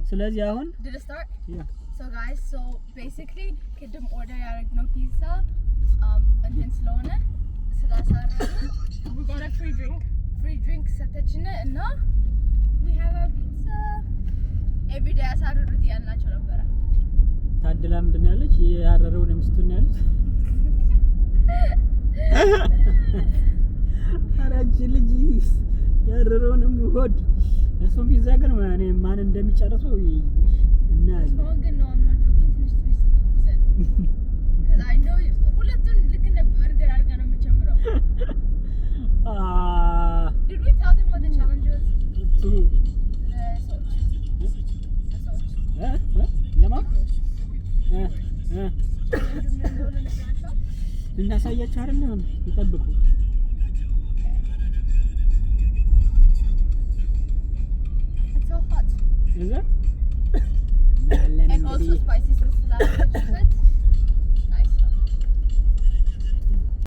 ስለዚህ አሁን Did it start? Yeah. So guys, so basically ቅድም order ያደረግነው ፒዛ እንትን ስለሆነ ስላሳረፈ we got a free drink ሰጠችን እና we have our pizza every day አሳረሩት ያልናቸው ነበር ታድላ ምንድን ነው ያለች ያረረው ነው ሚስቱን ያለች አራጅ ልጅ ያረረውንም ሆድ እሱም ፒዛ ግን ማን እንደሚጨርሰው እና ግን ነው ትንሽ because I know ሁለቱን ልክ ነበር ግን አድርጋ ነው የምጨምረው Did we tell them what the challenge was? To ለማ እናሳያችሁ አይደል ነው ይጠብቁ It's so hot. Is it?